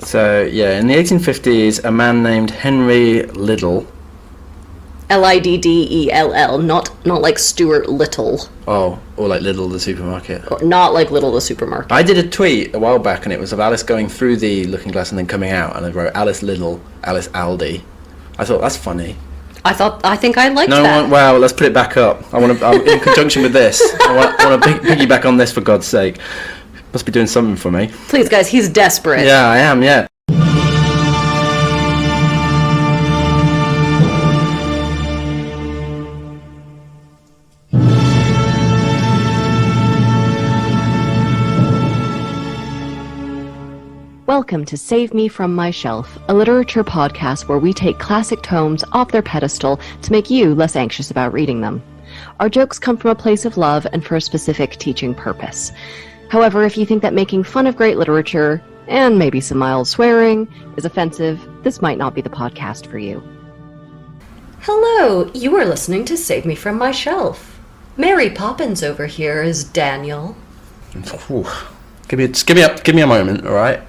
So, yeah, in the 1850s, a man named Henry Liddell... Liddell, not like Stuart Little. Oh, or like Lidl the supermarket. Or not like Little the supermarket. I did a tweet a while back, and it was of Alice going through the looking glass and then coming out, and I wrote Alice Liddell, Alice Aldi. I thought, that's funny. I think I liked that. No, well, let's put it back up. In conjunction with this, I want to piggyback on this, for God's sake. Must be doing something for me. Please, guys, he's desperate. Yeah, I am, yeah. Welcome to Save Me From My Shelf, a literature podcast where we take classic tomes off their pedestal to make you less anxious about reading them. Our jokes come from a place of love and for a specific teaching purpose. However, if you think that making fun of great literature, and maybe some mild swearing, is offensive, this might not be the podcast for you. Hello, you are listening to Save Me From My Shelf. Mary Poppins over here is Daniel. Ooh. Give me a moment, all right?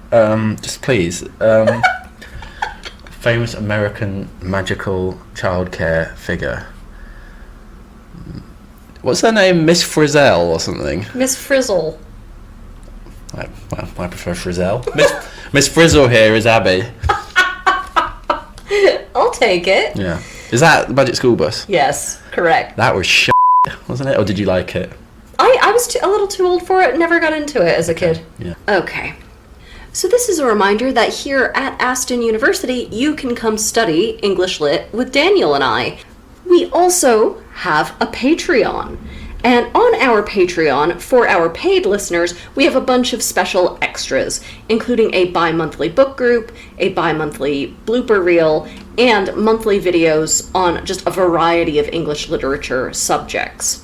Just please. Famous American magical childcare figure. What's her name? Miss Frizzell or something? Miss Frizzle. I prefer Frizzell. Miss Frizzle here is Abby. I'll take it. Yeah. Is that the Budget School Bus? Yes, correct. That was shit, wasn't it? Or did you like it? I was a little too old for it, never got into it as a kid. Yeah. Okay. So this is a reminder that here at Aston University, you can come study English Lit with Daniel and I. We also have a Patreon. And on our Patreon, for our paid listeners, we have a bunch of special extras, including a bi-monthly book group, a bi-monthly blooper reel, and monthly videos on just a variety of English literature subjects.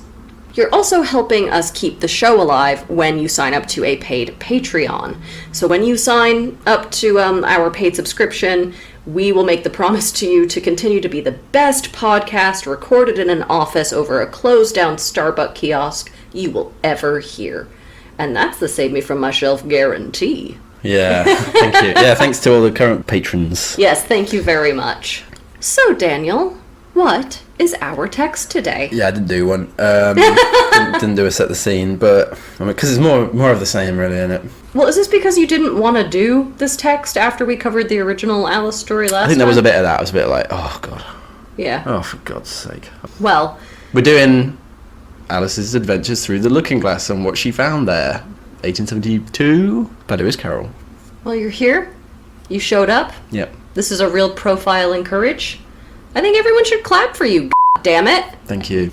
You're also helping us keep the show alive when you sign up to a paid Patreon. So when you sign up to our paid subscription, we will make the promise to you to continue to be the best podcast recorded in an office over a closed-down Starbucks kiosk you will ever hear. And that's the Save Me From My Shelf guarantee. Yeah, thank you. Yeah, thanks to all the current patrons. Yes, thank you very much. So, Daniel, what is our text today? Yeah, I didn't do one. didn't do a set the scene, but because it's more of the same, really, isn't it? Well, is this because you didn't want to do this text after we covered the original Alice story last time? I think there was a bit of that. I was a bit like, oh god. Yeah. Oh, for God's sake. Well, we're doing Alice's adventures through the looking glass and what she found there. 1872, but it was Carroll. Well, you're here. You showed up. Yep. This is a real profile in courage. I think everyone should clap for you, damn it. Thank you.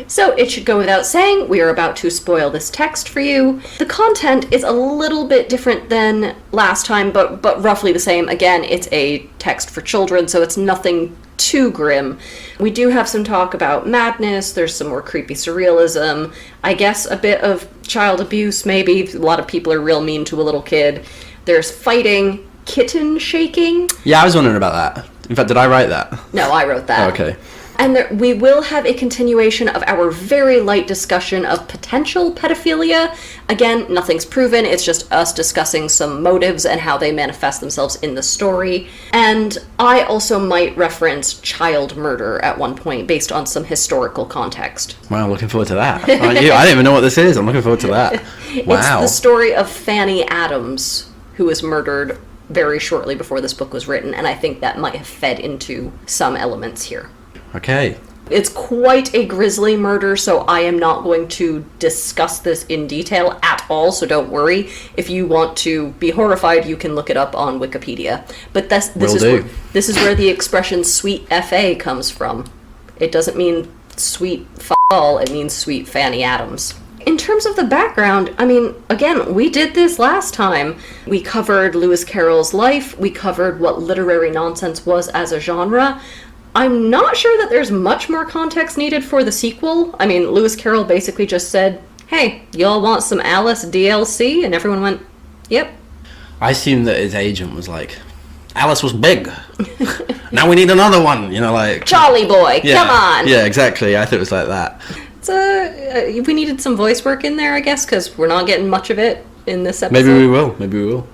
So it should go without saying, we are about to spoil this text for you. The content is a little bit different than last time, but roughly the same. Again, it's a text for children, so it's nothing too grim. We do have some talk about madness, there's some more creepy surrealism, I guess a bit of child abuse maybe. A lot of people are real mean to a little kid. There's fighting, kitten shaking. Yeah, I was wondering about that. In fact, did I write that? No, I wrote that. Oh, okay. And we will have a continuation of our very light discussion of potential pedophilia. Again, nothing's proven, it's just us discussing some motives and how they manifest themselves in the story. And I also might reference child murder at one point based on some historical context. Wow, I'm looking forward to that. I don't even know what this is, I'm looking forward to that. Wow. It's the story of Fanny Adams, who was murdered very shortly before this book was written, and I think that might have fed into some elements here. Okay. It's quite a grisly murder, so I am not going to discuss this in detail at all, so don't worry. If you want to be horrified, you can look it up on Wikipedia. But this is where the expression sweet FA comes from. It doesn't mean sweet f***all, it means sweet Fanny Adams. In terms of the background, I mean, again, we did this last time. We covered Lewis Carroll's life, we covered what literary nonsense was as a genre. I'm not sure that there's much more context needed for the sequel. I mean, Lewis Carroll basically just said, hey, y'all want some Alice DLC? And everyone went, yep. I assumed that his agent was like, Alice was big. Now we need another one, like... Charlie boy, come on. Yeah, exactly. I thought it was like that. We needed some voice work in there, I guess, because we're not getting much of it in this episode. Maybe we will.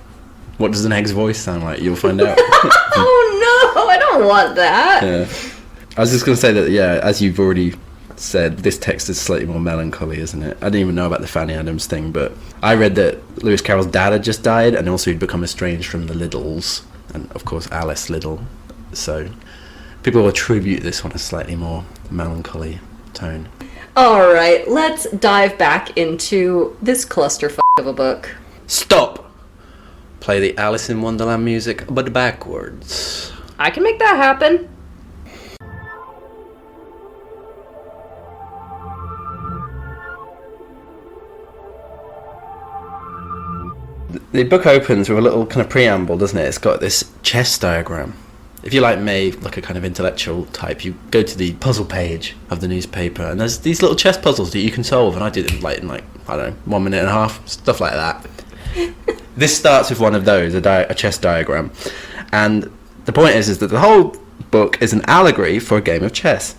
What does an egg's voice sound like? You'll find out. Oh no, I don't want that. Yeah. I was just going to say that, yeah, as you've already said, this text is slightly more melancholy, isn't it? I didn't even know about the Fanny Adams thing, but I read that Lewis Carroll's dad had just died, and also he'd become estranged from the Liddles, and of course Alice Liddle. So people will attribute this on a slightly more melancholy tone. All right, let's dive back into this clusterfuck of a book. Stop! Play the Alice in Wonderland music, but backwards. I can make that happen. The book opens with a little kind of preamble, doesn't it? It's got this chess diagram. If you're like me, like a kind of intellectual type, you go to the puzzle page of the newspaper, and there's these little chess puzzles that you can solve, and I did them in I don't know, 1 minute and a half, stuff like that. This starts with one of those, a chess diagram, and the point is that the whole book is an allegory for a game of chess.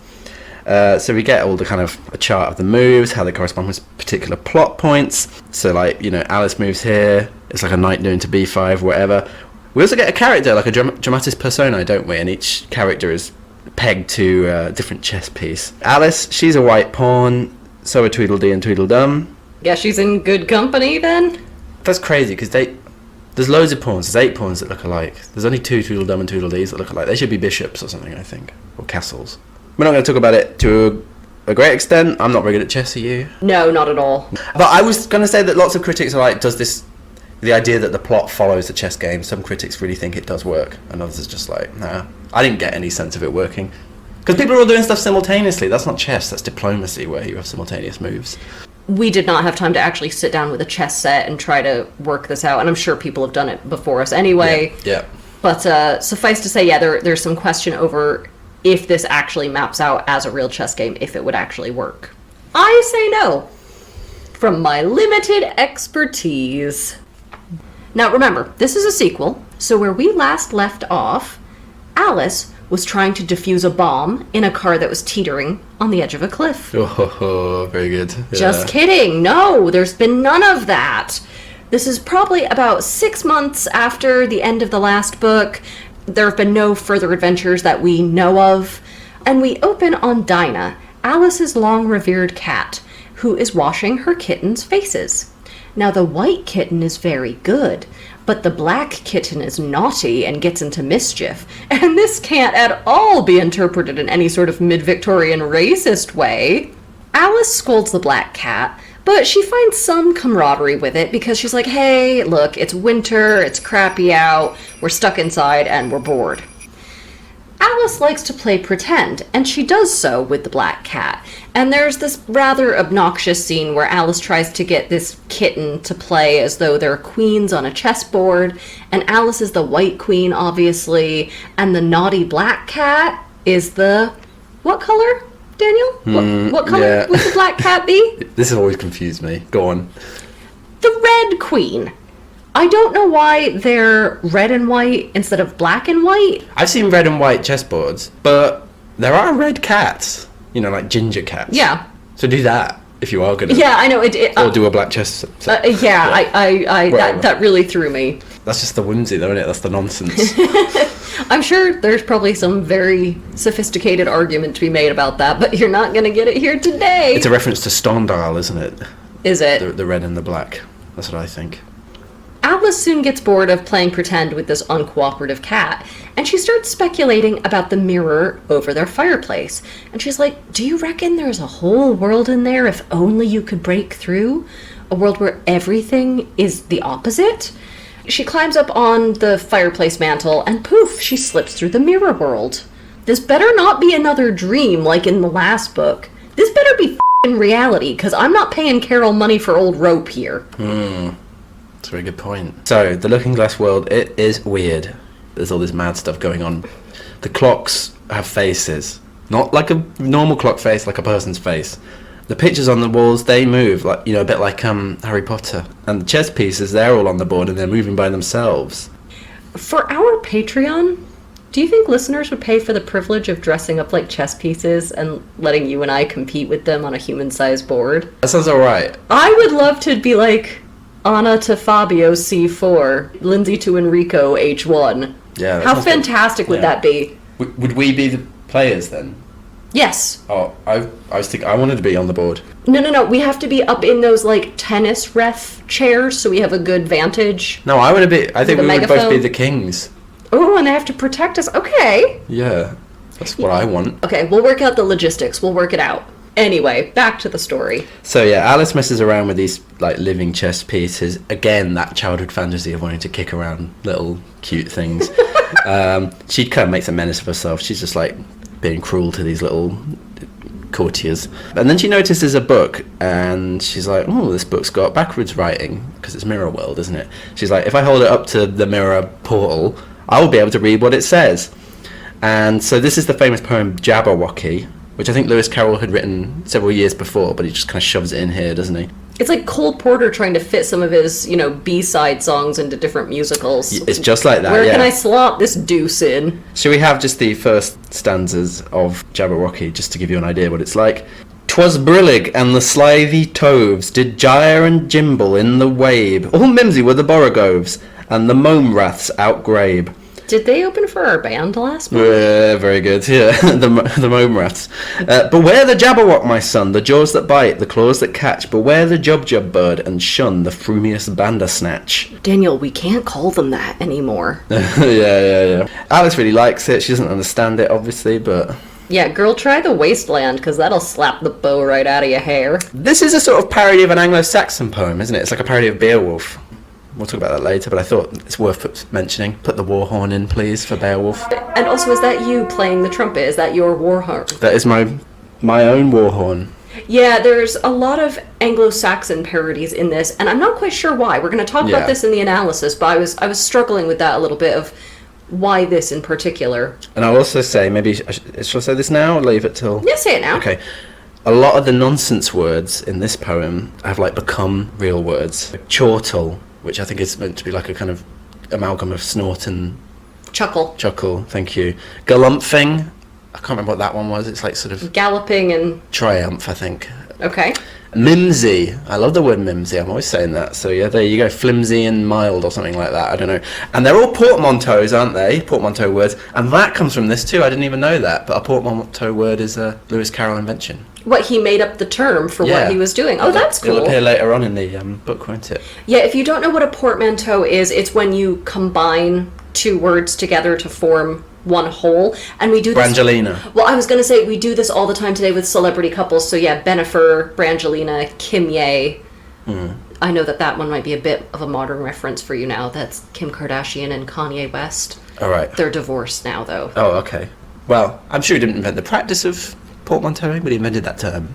So we get all the kind of a chart of the moves, how they correspond with particular plot points. So Alice moves here, it's like a knight doing to b5, whatever. We also get a character, like a dramatis personae, don't we? And each character is pegged to a different chess piece. Alice, she's a white pawn, so are Tweedledee and Tweedledum. Yeah, she's in good company then. That's crazy, because there's loads of pawns. There's 8 pawns that look alike. There's only 2 Tweedledum and Tweedledees that look alike. They should be bishops or something, I think. Or castles. We're not going to talk about it to a great extent. I'm not very good at chess, are you? No, not at all. But I was going to say that lots of critics are like, the idea that the plot follows the chess game, some critics really think it does work, and others are just like, nah. I didn't get any sense of it working. Because people are all doing stuff simultaneously. That's not chess, that's diplomacy, where you have simultaneous moves. We did not have time to actually sit down with a chess set and try to work this out, and I'm sure people have done it before us anyway. Yeah. But suffice to say, yeah, there's some question over if this actually maps out as a real chess game, if it would actually work. I say no, from my limited expertise. Now remember, this is a sequel, so where we last left off, Alice was trying to defuse a bomb in a car that was teetering on the edge of a cliff. Oh, very good. Yeah. Just kidding. No, there's been none of that. This is probably about 6 months after the end of the last book. There have been no further adventures that we know of. And we open on Dinah, Alice's long-revered cat, who is washing her kitten's faces. Now, the white kitten is very good, but the black kitten is naughty and gets into mischief, and this can't at all be interpreted in any sort of mid-Victorian racist way. Alice scolds the black cat, but she finds some camaraderie with it because she's like, hey, look, it's winter, it's crappy out, we're stuck inside, and we're bored. Alice likes to play pretend, and she does so with the black cat. And there's this rather obnoxious scene where Alice tries to get this kitten to play as though they're queens on a chessboard, and Alice is the white queen, obviously, and the naughty black cat is the... what color, Daniel? What color would the black cat be? This has always confused me. Go on. The red queen. I don't know why they're red and white instead of black and white. I've seen red and white chessboards, but there are red cats. Like ginger cats. Yeah. So do that if you are gonna. Yeah, I know. Or do a black chess. That really threw me. That's just the whimsy, though, isn't it? That's the nonsense. I'm sure there's probably some very sophisticated argument to be made about that, but you're not going to get it here today. It's a reference to Stendhal, isn't it? Is it? The red and the black. That's what I think. Alice soon gets bored of playing pretend with this uncooperative cat, and she starts speculating about the mirror over their fireplace. And she's like, do you reckon there's a whole world in there if only you could break through? A world where everything is the opposite? She climbs up on the fireplace mantle, and poof, she slips through the mirror world. This better not be another dream like in the last book. This better be f***ing reality, because I'm not paying Carroll money for old rope here. That's a very good point. So, the Looking Glass world, it is weird. There's all this mad stuff going on. The clocks have faces. Not like a normal clock face, like a person's face. The pictures on the walls, they move, like a bit like Harry Potter. And the chess pieces, they're all on the board and they're moving by themselves. For our Patreon, do you think listeners would pay for the privilege of dressing up like chess pieces and letting you and I compete with them on a human-sized board? That sounds alright. I would love to be like, Anna to Fabio C4, Lindsay to Enrico H1. Yeah. that How sounds good. fantastic would Yeah. that be? Would we be the players then? Yes. Oh, I was thinking I wanted to be on the board. No. We have to be up in those, like, tennis ref chairs so we have a good vantage. No, I want to be. I think The we would both megaphone? be the kings. Oh, and they have to protect us. Okay. Yeah, that's what I want. Okay, we'll work out the logistics. We'll work it out. Anyway, back to the story. So yeah, Alice messes around with these like living chess pieces. Again, that childhood fantasy of wanting to kick around little cute things. She kind of makes a menace of herself. She's just like being cruel to these little courtiers. And then she notices a book, and she's like, "Oh, this book's got backwards writing because it's Mirror World, isn't it?" She's like, "If I hold it up to the mirror portal, I will be able to read what it says." And so this is the famous poem Jabberwocky, which I think Lewis Carroll had written several years before, but he just kind of shoves it in here, doesn't he? It's like Cole Porter trying to fit some of his, B-side songs into different musicals. It's just like that, Where yeah. can I slot this deuce in? Shall we have just the first stanzas of Jabberwocky, just to give you an idea what it's like? "'Twas brillig, and the slithy toves did gyre and gimble in the wabe. All mimsy were the borogoves, and the mome-raths outgrabe." Did they open for our band last month? Very good, yeah, the mome-raths. "Beware the Jabberwock, my son, the jaws that bite, the claws that catch. Beware the Jubjub bird, and shun the frumious bandersnatch." Daniel, we can't call them that anymore. Yeah. Alice really likes it. She doesn't understand it, obviously, but... Yeah, girl, try the Wasteland, because that'll slap the bow right out of your hair. This is a sort of parody of an Anglo-Saxon poem, isn't it? It's like a parody of Beowulf. We'll talk about that later, but I thought it's worth mentioning. Put the war horn in, please, for Beowulf. And also, is that you playing the trumpet? Is that your war horn? That is my own war horn. Yeah, there's a lot of Anglo-Saxon parodies in this, and I'm not quite sure why. We're going to talk Yeah. about this in the analysis, but I was struggling with that a little bit of why this in particular. And I'll also say, maybe, shall I say this now or leave it till... Yeah, say it now. Okay. A lot of the nonsense words in this poem have like become real words. Like chortle, which I think is meant to be like a kind of amalgam of snort and Chuckle. chuckle, thank you. Galumphing, I can't remember what that one was. It's like sort of Galloping and... triumph, I think. Okay. Mimsy, I love the word mimsy, I'm always saying that. So yeah, there you go, flimsy and mild or something like that, I don't know. And they're all portmanteaus, aren't they? Portmanteau words. And that comes from this too, I didn't even know that. But a portmanteau word is a Lewis Carroll invention. What, he made up the term for Yeah. what he was doing. Oh, that's It'll cool. appear later on in the book, won't it? Yeah, if you don't know what a portmanteau is, it's when you combine two words together to form one whole. And we do this... Brangelina. Well, I was going to say, we do this all the time today with celebrity couples. So yeah, Bennifer, Brangelina, Kim Ye. I know that one might be a bit of a modern reference for you now. That's Kim Kardashian and Kanye West. All right. They're divorced now, though. Oh, okay. Well, I'm sure he didn't invent the practice of portmanteauing, but he invented that term.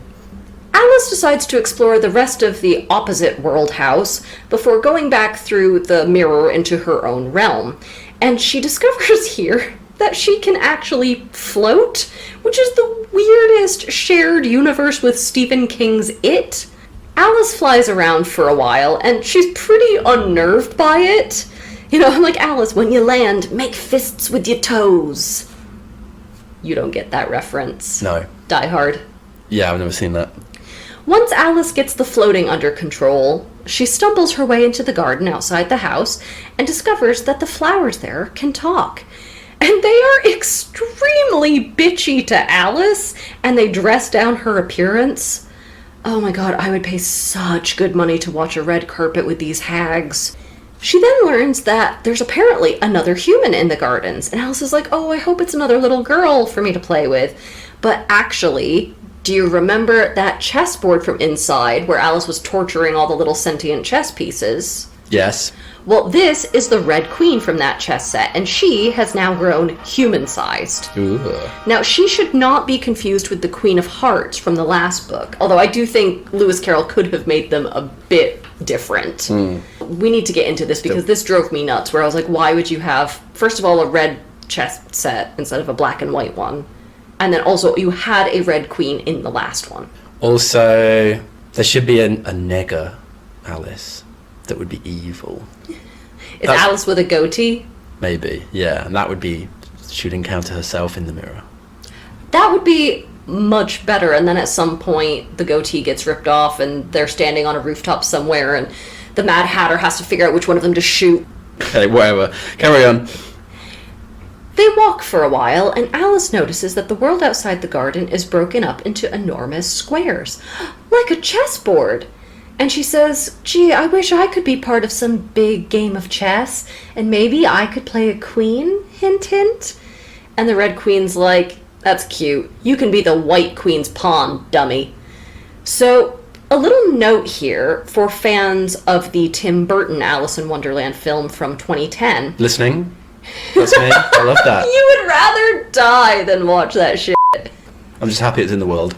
Alice decides to explore the rest of the opposite world house before going back through the mirror into her own realm. And she discovers here that she can actually float, which is the weirdest shared universe with Stephen King's It. Alice flies around for a while, and she's pretty unnerved by it. I'm like, Alice, when you land, make fists with your toes. You don't get that reference. No. Die Hard. Yeah, I've never seen that. Once Alice gets the floating under control, she stumbles her way into the garden outside the house and discovers that the flowers there can talk. And they are extremely bitchy to Alice, and they dress down her appearance. Oh my god, I would pay such good money to watch a red carpet with these hags. She then learns that there's apparently another human in the gardens, and Alice is like, oh, I hope it's another little girl for me to play with. But actually, do you remember that chessboard from inside where Alice was torturing all the little sentient chess pieces? Yes. Well, this is the Red Queen from that chess set, and she has now grown human-sized. Ooh. Now, she should not be confused with the Queen of Hearts from the last book, although I do think Lewis Carroll could have made them a bit different. We need to get into this because this drove me nuts, where I was like, why would you have, first of all, a red chess set instead of a black and white one? And then also, you had a Red Queen in the last one. Also, there should be a nigger Alice that would be evil. Is Alice with a goatee? Maybe, yeah. And that would be, she'd encounter herself in the mirror. That would be much better, and then at some point the goatee gets ripped off and they're standing on a rooftop somewhere and the Mad Hatter has to figure out which one of them to shoot. Okay, whatever. Carry on. They walk for a while, and Alice notices that the world outside the garden is broken up into enormous squares, like a chessboard. And she says, gee, I wish I could be part of some big game of chess, and maybe I could play a queen, hint, hint. And the Red Queen's like, that's cute. You can be the White Queen's pawn, dummy. So, a little note here for fans of the Tim Burton Alice in Wonderland film from 2010. Listening? That's me. I love that. You would rather die than watch that shit. I'm just happy it's in the world.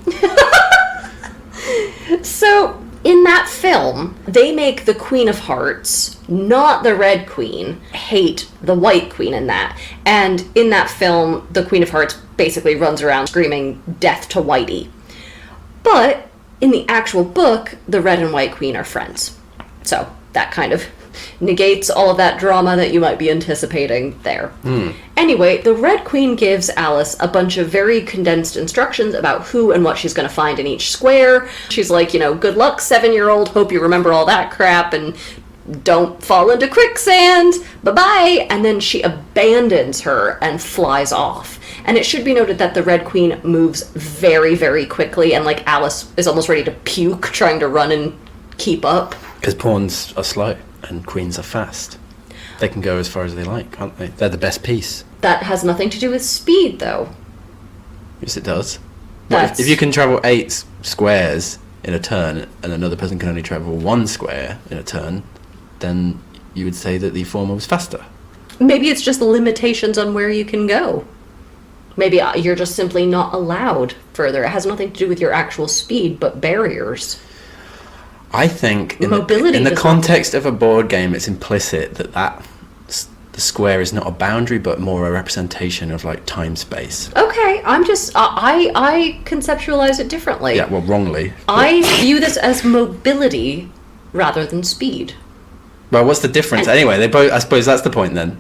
So, in that film, they make the Queen of Hearts, not the Red Queen, hate the White Queen in that. And in that film, the Queen of Hearts basically runs around screaming, death to Whitey. But in the actual book, the Red and White Queen are friends. So, that kind of negates all of that drama that you might be anticipating there. Anyway, the Red Queen gives Alice a bunch of very condensed instructions about who and what she's going to find in each square. She's like, good luck, 7-year-old. Hope you remember all that crap and don't fall into quicksand. Bye-bye. And then she abandons her and flies off. And it should be noted that the Red Queen moves very, very quickly, and like Alice is almost ready to puke trying to run and keep up. Because pawns are slow and queens are fast. They can go as far as they like, can't they? They're the best piece. That has nothing to do with speed, though. Yes, it does. If you can travel 8 squares in a turn and another person can only travel 1 square in a turn, then you would say that the former was faster. Maybe it's just limitations on where you can go. Maybe you're just simply not allowed further. It has nothing to do with your actual speed, but barriers. I think in Mobility the context of a board game, it's implicit that the square is not a boundary, but more a representation of like time space. Okay, I'm just I conceptualize it differently. Yeah, well, wrongly. I view this as mobility rather than speed. Well, what's the difference anyway? They both. I suppose that's the point then.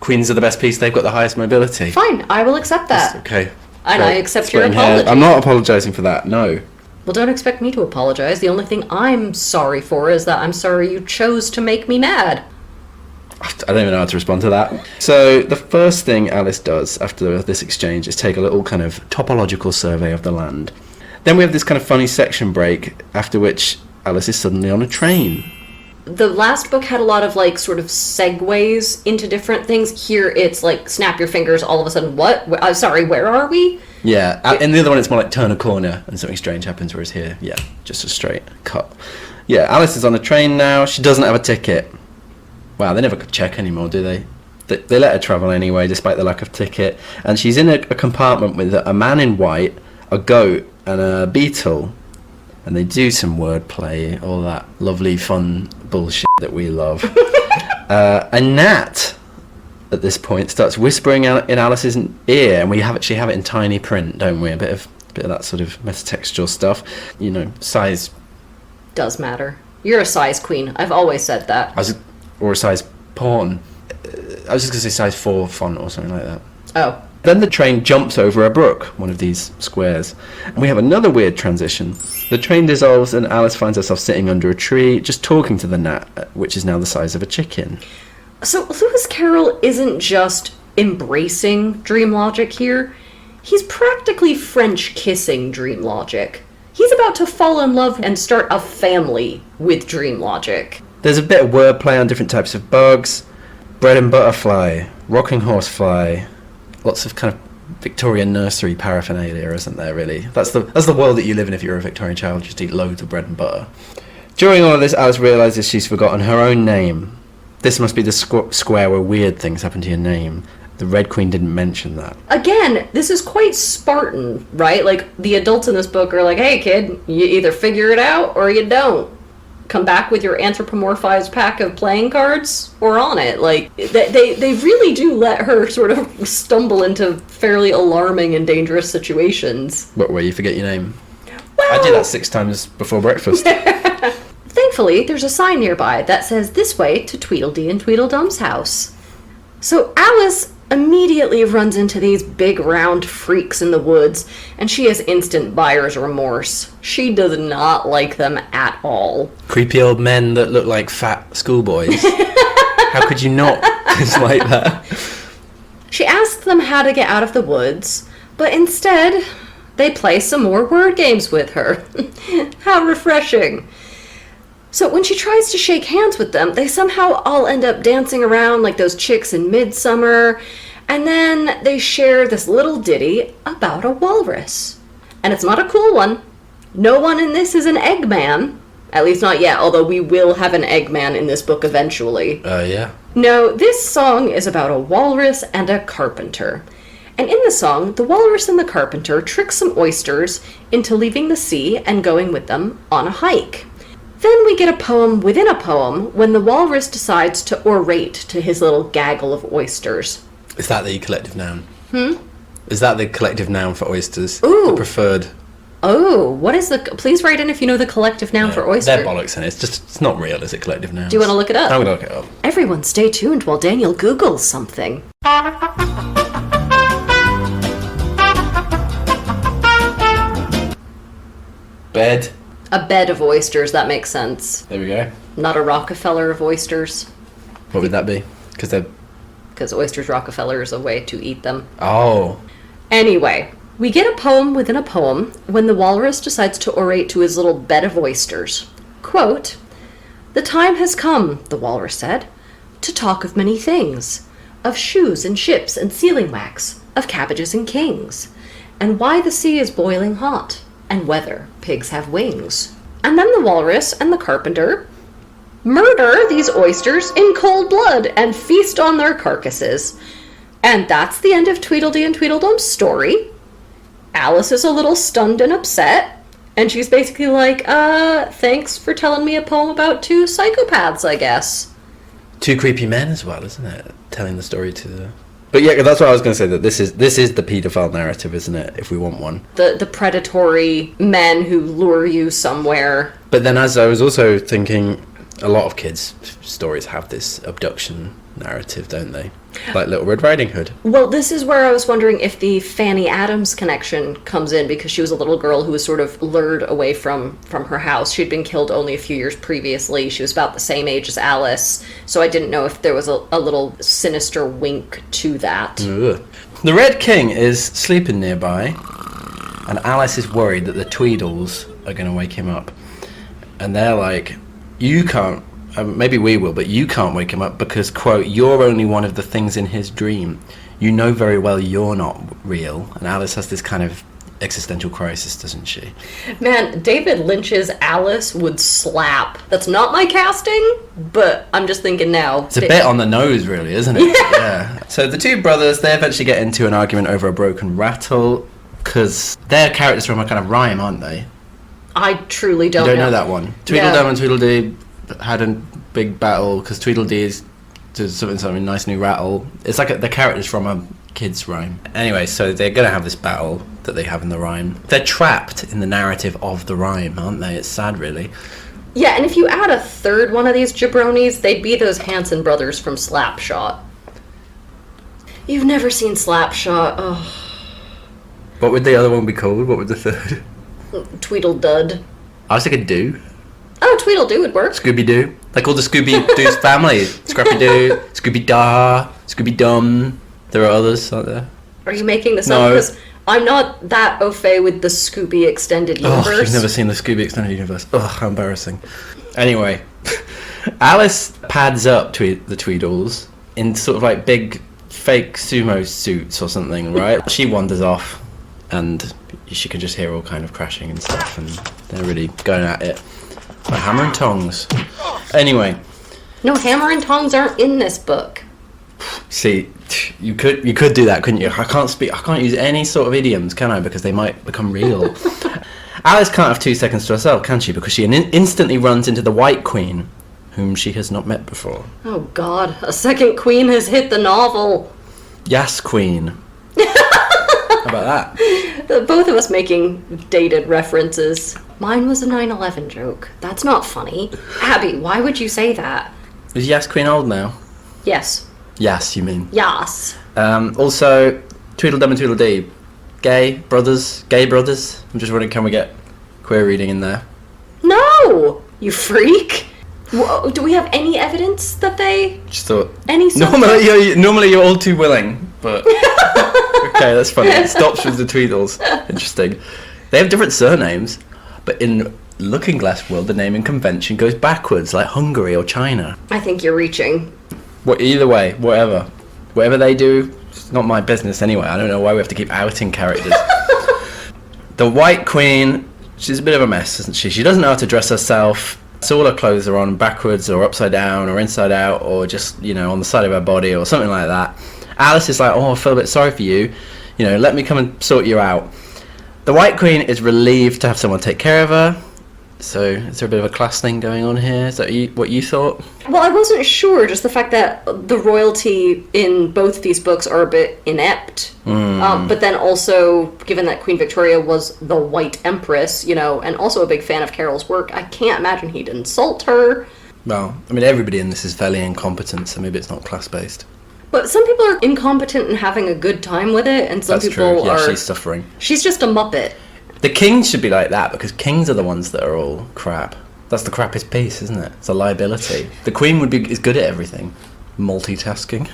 Queens are the best piece. They've got the highest mobility. Fine, I will accept that. Okay. And I accept your apology. I'm not apologising for that. No. Well, don't expect me to apologize. The only thing I'm sorry for is that I'm sorry you chose to make me mad. I don't even know how to respond to that. So the first thing Alice does after this exchange is take a little kind of topological survey of the land. Then we have this kind of funny section break, after which Alice is suddenly on a train. The last book had a lot of like sort of segues into different things. Here it's like snap your fingers, all of a sudden what? Sorry, where are we? Yeah, in the other one it's more like turn a corner and something strange happens, whereas here, yeah, just a straight cut. Yeah, Alice is on a train now. She doesn't have a ticket. Wow, they never check anymore, do they? They let her travel anyway, despite the lack of ticket. And she's in a compartment with a man in white, a goat, and a beetle. And they do some wordplay, all that lovely, fun bullshit that we love. A gnat, at this point, starts whispering in Alice's ear, and we actually have it in tiny print, don't we? A bit of that sort of metatextual stuff. Size does matter. You're a size queen. I've always said that. Or a size pawn. I was just going to say size 4 font or something like that. Oh. Then the train jumps over a brook, one of these squares. And we have another weird transition. The train dissolves and Alice finds herself sitting under a tree, just talking to the gnat, which is now the size of a chicken. So Lewis Carroll isn't just embracing dream logic here. He's practically French kissing dream logic. He's about to fall in love and start a family with dream logic. There's a bit of wordplay on different types of bugs. Bread and butterfly, rocking horsefly, lots of kind of Victorian nursery paraphernalia, isn't there, really? That's the world that you live in if you're a Victorian child. You just eat loads of bread and butter. During all of this, Alice realises she's forgotten her own name. This must be the square where weird things happen to your name. The Red Queen didn't mention that. Again, this is quite Spartan, right? Like, the adults in this book are like, hey, kid, you either figure it out or you don't. Come back with your anthropomorphized pack of playing cards or on it. Like, they really do let her sort of stumble into fairly alarming and dangerous situations. But where you forget your name? Well, I do that 6 times before breakfast. Thankfully, there's a sign nearby that says this way to Tweedledee and Tweedledum's house. So Alice immediately runs into these big round freaks in the woods, and she has instant buyer's remorse. She does not like them at all. Creepy old men that look like fat schoolboys. How could you not dislike that? She asks them how to get out of the woods, but instead, they play some more word games with her. How refreshing. So when she tries to shake hands with them, they somehow all end up dancing around like those chicks in Midsummer, and then they share this little ditty about a walrus. And it's not a cool one. No one in this is an Eggman. At least not yet, although we will have an Eggman in this book eventually. Yeah. No, this song is about a walrus and a carpenter. And in the song, the walrus and the carpenter trick some oysters into leaving the sea and going with them on a hike. Then we get a poem within a poem when the walrus decides to orate to his little gaggle of oysters. Is that the collective noun? Is that the collective noun for oysters? Ooh. The preferred? Oh, what is the... Please write in if you know the collective noun for oyster. They're bollocks, and it's not real, is it, collective nouns? Do you want to look it up? I'm going to look it up. Everyone stay tuned while Daniel Googles something. Bed. A bed of oysters, that makes sense. There we go. Not a Rockefeller of oysters. What would that be? Because oysters Rockefeller is a way to eat them. Oh. Anyway, we get a poem within a poem when the walrus decides to orate to his little bed of oysters. Quote, "The time has come," the walrus said, "to talk of many things. Of shoes and ships and sealing wax, of cabbages and kings, and why the sea is boiling hot, and whether pigs have wings." And then the walrus and the carpenter murder these oysters in cold blood and feast on their carcasses. And that's the end of Tweedledee and Tweedledum's story. Alice is a little stunned and upset, and she's basically like, thanks for telling me a poem about two psychopaths, I guess. Two creepy men as well, isn't it? Telling the story to the... But yeah, that's what I was going to say, that this is the paedophile narrative, isn't it, if we want one? The predatory men who lure you somewhere. But then as I was also thinking, a lot of kids' stories have this abduction narrative, don't they? Like Little Red Riding Hood. Well, this is where I was wondering if the Fanny Adams connection comes in, because she was a little girl who was sort of lured away from her house. She'd been killed only a few years previously. She was about the same age as Alice, so I didn't know if there was a little sinister wink to that. Ugh. The Red King is sleeping nearby, and Alice is worried that the Tweedles are going to wake him up. And they're like, you can't, maybe we will, but you can't wake him up because, quote, "you're only one of the things in his dream. You know very well you're not real." And Alice has this kind of existential crisis, doesn't she? Man, David Lynch's Alice would slap. That's not my casting, but I'm just thinking now. It's a bit on the nose, really, isn't it? Yeah. So the two brothers, they eventually get into an argument over a broken rattle, because they're characters from a kind of rhyme, aren't they? I truly don't You don't know that one? Tweedledum No. and Tweedledee had a big battle because Tweedledee does something nice new rattle. It's like the characters from a kid's rhyme. Anyway, so they're going to have this battle that they have in the rhyme. They're trapped in the narrative of the rhyme, aren't they? It's sad, really. Yeah, and if you add a third one of these jabronis, they'd be those Hanson brothers from Slapshot. You've never seen Slapshot. Oh. What would the other one be called? What would the third? Tweedledud. I was thinking Do. Oh, Tweedledoo would work. Scooby-Doo. Like all the Scooby-Doo's family. Scrappy-Doo, Scooby-Dah, Scooby-Dum. There are others, aren't there? Are you making this No. up? Because I'm not that au fait with the Scooby Extended Universe. Oh, you've never seen the Scooby Extended Universe. Oh, how embarrassing. Anyway, Alice pads up the Tweedles in sort of like big fake sumo suits or something, right? She wanders off, and she can just hear all kind of crashing and stuff, and they're really going at it. Like hammer and tongs. Anyway. No, hammer and tongs aren't in this book. See, you could do that, couldn't you? I can't use any sort of idioms, can I? Because they might become real. Alice can't have 2 seconds to herself, can she? Because she instantly runs into the White Queen, whom she has not met before. Oh God, a second queen has hit the novel. Yes, Queen. How about that? Both of us making dated references. Mine was a 9/11 joke. That's not funny. Abby, why would you say that? Is Yes Queen old now? Yes. Yes, you mean? Yas. Also, Tweedledum and Tweedledee. Gay brothers. I'm just wondering, can we get queer reading in there? No! You freak! Whoa, do we have any evidence that they... Just thought... Any Normally you're all too willing, but... Okay, that's funny. It stops with the Tweedles. Interesting. They have different surnames, but in Looking Glass world, the naming convention goes backwards, like Hungary or China. I think you're reaching. Either way, whatever. Whatever they do, it's not my business anyway. I don't know why we have to keep outing characters. The White Queen, she's a bit of a mess, isn't she? She doesn't know how to dress herself. So all her clothes are on backwards or upside down or inside out or just, on the side of her body or something like that. Alice is like, I feel a bit sorry for you. Let me come and sort you out. The White Queen is relieved to have someone take care of her. So is there a bit of a class thing going on here? Is that what you thought? Well, I wasn't sure. Just the fact that the royalty in both these books are a bit inept. But then also, given that Queen Victoria was the White Empress, and also a big fan of Carroll's work, I can't imagine he'd insult her. Well, everybody in this is fairly incompetent, so maybe it's not class-based. But some people are incompetent and having a good time with it, and some That's people true. Yeah, are... she's suffering. She's just a muppet. The kings should be like that, because kings are the ones that are all crap. That's the crappiest piece, isn't it? It's a liability. The queen is good at everything. Multitasking.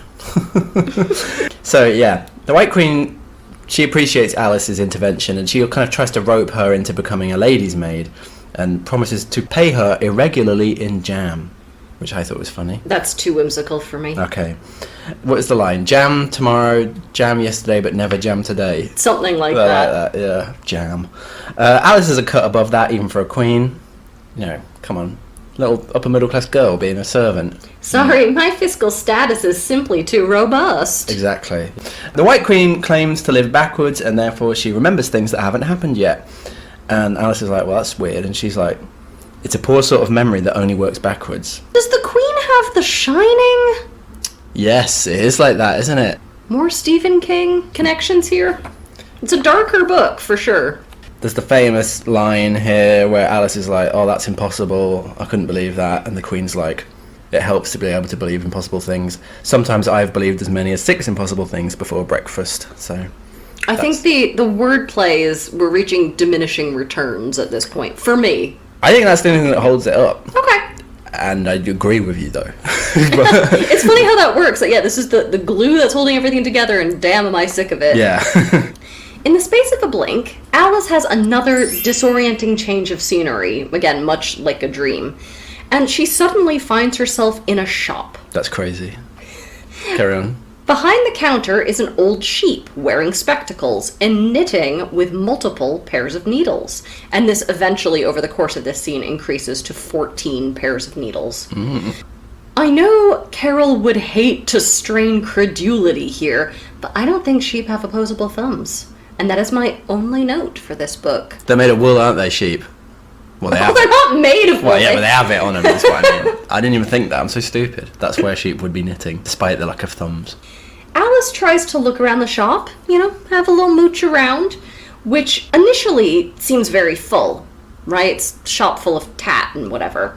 So, yeah. The White Queen, she appreciates Alice's intervention, and she kind of tries to rope her into becoming a lady's maid, and promises to pay her irregularly in jam, which I thought was funny. That's too whimsical for me. Okay. What is the line? Jam tomorrow, jam yesterday, but never jam today. Something like that. Yeah, jam. Alice is a cut above that, even for a queen. Come on. Little upper middle class girl being a servant. Sorry, my fiscal status is simply too robust. Exactly. The White Queen claims to live backwards, and therefore she remembers things that haven't happened yet. And Alice is like, well, that's weird. And she's like, it's a poor sort of memory that only works backwards. Does the Queen have The Shining? Yes, it is like that, isn't it? More Stephen King connections here? It's a darker book, for sure. There's the famous line here where Alice is like, oh, that's impossible. I couldn't believe that. And the Queen's like, it helps to be able to believe impossible things. Sometimes I've believed as many as 6 impossible things before breakfast. So I think the wordplay is, we're reaching diminishing returns at this point, for me. I think that's the only thing that holds it up. Okay. And I agree with you, though. It's funny how that works. Like, yeah, this is the glue that's holding everything together, and damn, am I sick of it. Yeah. In the space of a blink, Alice has another disorienting change of scenery, again, much like a dream. And she suddenly finds herself in a shop. That's crazy. Carry on. Behind the counter is an old sheep wearing spectacles and knitting with multiple pairs of needles. And this eventually, over the course of this scene, increases to 14 pairs of needles. I know Carroll would hate to strain credulity here, but I don't think sheep have opposable thumbs. And that is my only note for this book. They're made of wool, aren't they, sheep? Well, they have they're not made of wool. Well, yeah, but they have it on them, that's what I mean. I didn't even think that, I'm so stupid. That's where sheep would be knitting, despite the lack of thumbs. Alice tries to look around the shop, have a little mooch around, which initially seems very full, right? It's a shop full of tat and whatever.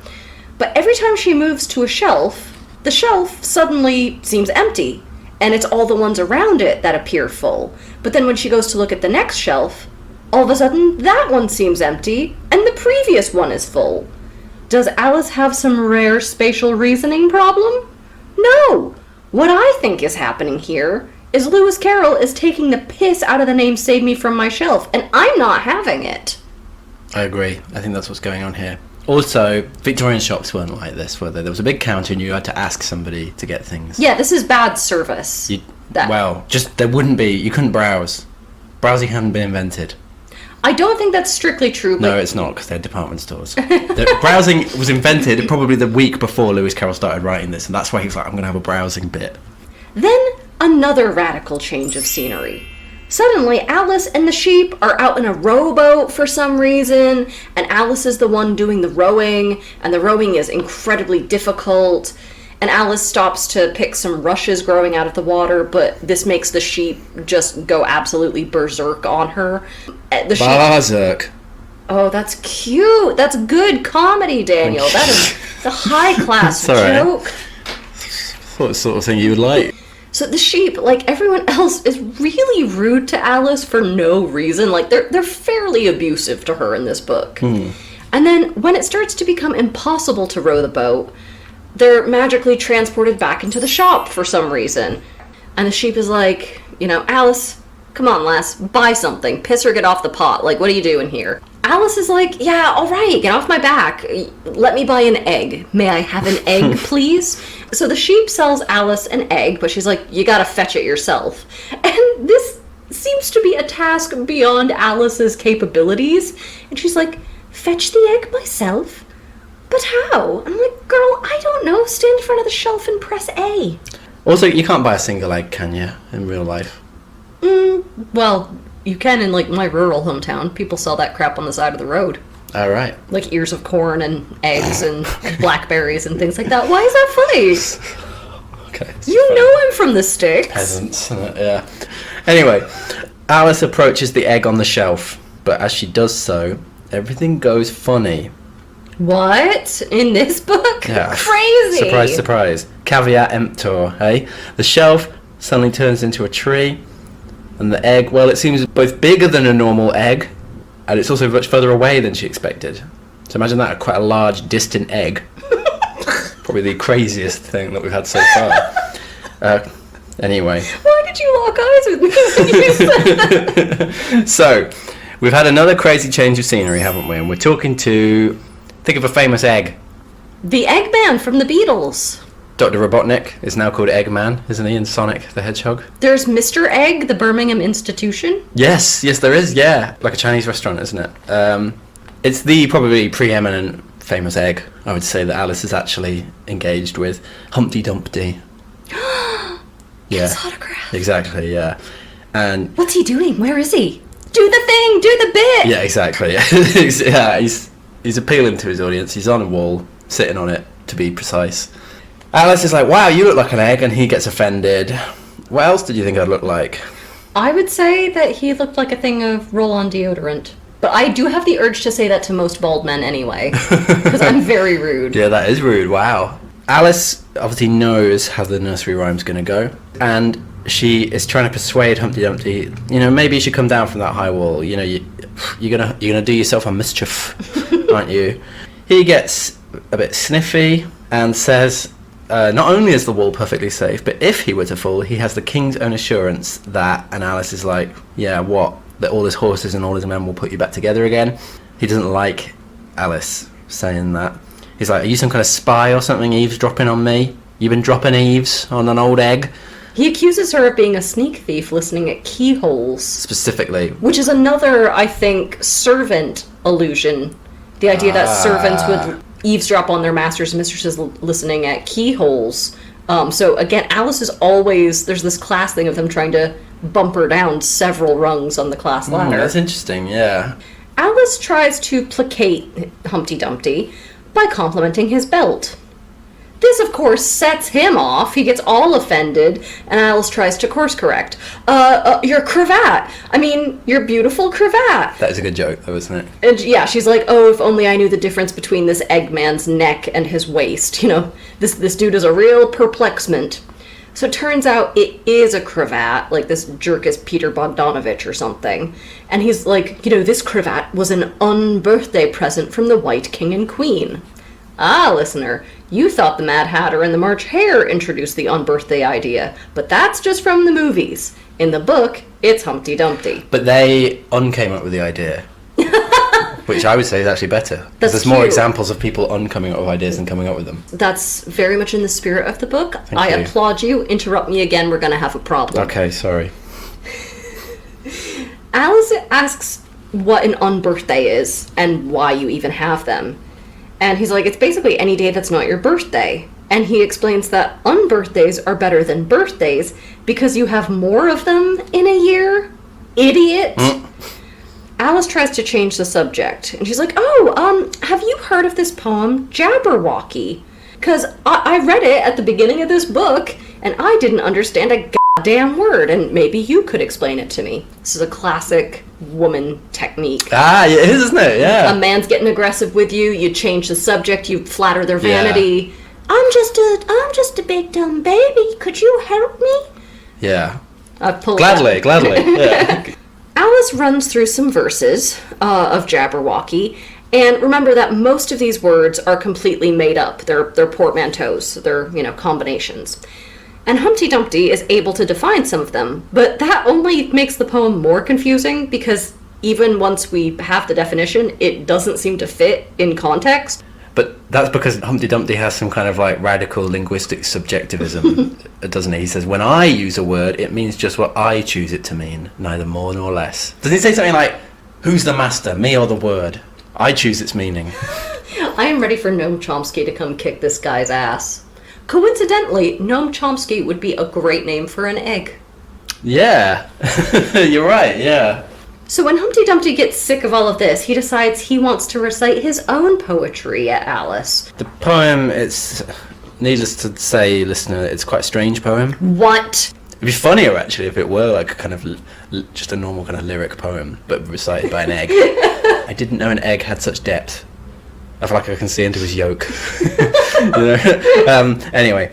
But every time she moves to a shelf, the shelf suddenly seems empty, and it's all the ones around it that appear full. But then when she goes to look at the next shelf, all of a sudden that one seems empty, and the previous one is full. Does Alice have some rare spatial reasoning problem? No! What I think is happening here is Lewis Carroll is taking the piss out of the name Save Me From My Shelf, and I'm not having it. I agree. I think that's what's going on here. Also, Victorian shops weren't like this, were they? There was a big counter and you had to ask somebody to get things. Yeah, this is bad service. There wouldn't be. You couldn't browse. Browsing hadn't been invented. I don't think that's strictly true. But... No, it's not, because they're department stores. Browsing was invented probably the week before Lewis Carroll started writing this, and that's why he was like, I'm going to have a browsing bit. Then, another radical change of scenery. Suddenly, Alice and the sheep are out in a rowboat for some reason, and Alice is the one doing the rowing, and the rowing is incredibly difficult. And Alice stops to pick some rushes growing out of the water, but this makes the sheep just go absolutely berserk on her. Berserk. Oh, that's cute. That's good comedy, Daniel. That is a high-class joke. What sort of thing you would like? So the sheep, like everyone else, is really rude to Alice for no reason. Like, they're fairly abusive to her in this book. And then when it starts to become impossible to row the boat, they're magically transported back into the shop for some reason. And the sheep is like, Alice, come on, lass, buy something. Piss or get off the pot. Like, what are you doing here? Alice is like, yeah, all right, get off my back. Let me buy an egg. May I have an egg, please? So the sheep sells Alice an egg, but she's like, you gotta fetch it yourself. And this seems to be a task beyond Alice's capabilities. And she's like, fetch the egg myself? But how? And I'm like, girl, I don't know. Stand in front of the shelf and press A. Also, you can't buy a single egg, can you, in real life? Well, you can in, like, my rural hometown. People sell that crap on the side of the road. All right. Like ears of corn and eggs and blackberries and things like that. Why is that funny? Okay. You know I'm from the sticks. Peasants, yeah. Anyway, Alice approaches the egg on the shelf, but as she does so, everything goes funny. What? In this book? Yeah. Crazy! Surprise, surprise. Caveat emptor, hey? The shelf suddenly turns into a tree, and the egg, well, it seems both bigger than a normal egg, and it's also much further away than she expected. So imagine that, quite a large, distant egg. Probably the craziest thing that we've had so far. Anyway. Why did you lock eyes with me when you said that? So, we've had another crazy change of scenery, haven't we? And we're talking to... Think of a famous egg. The Eggman from the Beatles. Dr. Robotnik is now called Eggman, isn't he, in Sonic the Hedgehog? There's Mr. Egg, the Birmingham institution. Yes, there is, yeah. Like a Chinese restaurant, isn't it? It's the probably preeminent famous egg, I would say, that Alice is actually engaged with. Humpty Dumpty. Yeah. His autograph. Exactly, yeah. And what's he doing? Where is he? Do the thing! Do the bit! yeah, exactly. Yeah, he's appealing to his audience. He's on a wall, sitting on it, to be precise. Alice is like, wow, you look like an egg, and he gets offended. What else did you think I'd look like? I would say that he looked like a thing of roll-on deodorant. But I do have the urge to say that to most bald men anyway, because I'm very rude. Yeah, that is rude, wow. Alice obviously knows how the nursery rhyme's going to go, and she is trying to persuade Humpty Dumpty, maybe you should come down from that high wall, you're gonna do yourself a mischief, aren't you? He gets a bit sniffy and says, not only is the wall perfectly safe, but if he were to fall, he has the king's own assurance that, and Alice is like, yeah, what? That all his horses and all his men will put you back together again? He doesn't like Alice saying that. He's like, are you some kind of spy or something, eavesdropping on me? You've been dropping eaves on an old egg? He accuses her of being a sneak thief listening at keyholes. Specifically. Which is another, I think, servant allusion. The idea that servants would eavesdrop on their masters and mistresses listening at keyholes. So again, Alice is always, there's this class thing of them trying to bump her down several rungs on the class ladder. That's interesting, yeah. Alice tries to placate Humpty Dumpty by complimenting his belt. This, of course, sets him off. He gets all offended, and Alice tries to course correct. Your cravat. I mean, your beautiful cravat. That is a good joke, though, isn't it? And yeah, she's like, oh, if only I knew the difference between this Eggman's neck and his waist. This dude is a real perplexment. So it turns out it is a cravat, like this jerk is Peter Bogdanovich or something. And he's like, this cravat was an unbirthday present from the White King and Queen. Ah, listener, you thought the Mad Hatter and the March Hare introduced the unbirthday idea, but that's just from the movies. In the book, it's Humpty Dumpty. But they came up with the idea. Which I would say is actually better. Because That's there's more examples of people coming up with ideas than coming up with them. That's very much in the spirit of the book. Thank I you. applaud you. Interrupt me again, we're going to have a problem. Okay, sorry. Alice asks what an unbirthday is and why you even have them. And he's like, it's basically any day that's not your birthday. And he explains that unbirthdays are better than birthdays because you have more of them in a year. Idiot. Alice tries to change the subject. And she's like, have you heard of this poem, Jabberwocky? Because I read it at the beginning of this book, and I didn't understand a goddamn word, and maybe you could explain it to me. This is a classic woman technique. Ah, it is, isn't it? Yeah. A man's getting aggressive with you, you change the subject, you flatter their vanity. Yeah. I'm just a big dumb baby. Could you help me? Yeah. I've pulled Gladly. Yeah. Alice runs through some verses of Jabberwocky, and remember that most of these words are completely made up. They're portmanteaus. They're, combinations. And Humpty Dumpty is able to define some of them, but that only makes the poem more confusing because even once we have the definition, it doesn't seem to fit in context. But that's because Humpty Dumpty has some kind of radical linguistic subjectivism, doesn't he? He says, when I use a word, it means just what I choose it to mean, neither more nor less. Does he say something like, who's the master, me or the word? I choose its meaning. I am ready for Noam Chomsky to come kick this guy's ass. Coincidentally, Noam Chomsky would be a great name for an egg. Yeah, you're right, yeah. So when Humpty Dumpty gets sick of all of this, he decides he wants to recite his own poetry at Alice. The poem, it's, needless to say, listener, it's quite a strange poem. What? It'd be funnier, actually, if it were a kind of, just a normal kind of lyric poem, but recited by an egg. I didn't know an egg had such depth. I feel like I can see into his yolk. Anyway,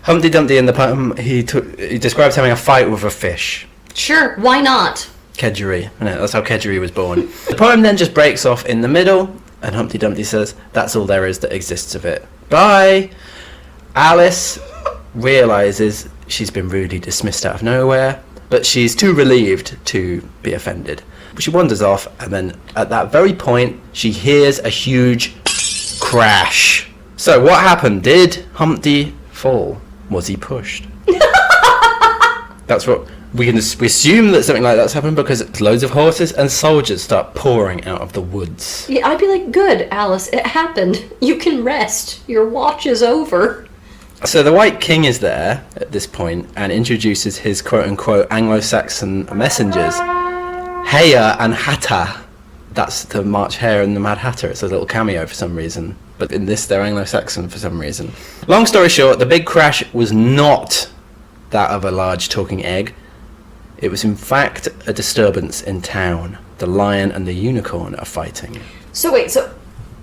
Humpty Dumpty in the poem, he describes having a fight with a fish. Sure, why not? Kedgeree. That's how Kedgeree was born. The poem then just breaks off in the middle, and Humpty Dumpty says, that's all there is that exists of it. Bye! Alice realises she's been rudely dismissed out of nowhere, but she's too relieved to be offended. But she wanders off, and then at that very point, she hears a huge crash. So what happened? Did Humpty fall? Was he pushed? That's what... We assume that something like that's happened because loads of horses and soldiers start pouring out of the woods. Yeah, I'd be like, good, Alice, it happened. You can rest. Your watch is over. So the White King is there at this point and introduces his quote-unquote Anglo-Saxon messengers. Heya and Hatta. That's the March Hare and the Mad Hatter. It's a little cameo for some reason. But in this, they're Anglo-Saxon for some reason. Long story short, the big crash was not that of a large talking egg. It was in fact a disturbance in town. The lion and the unicorn are fighting. So wait, so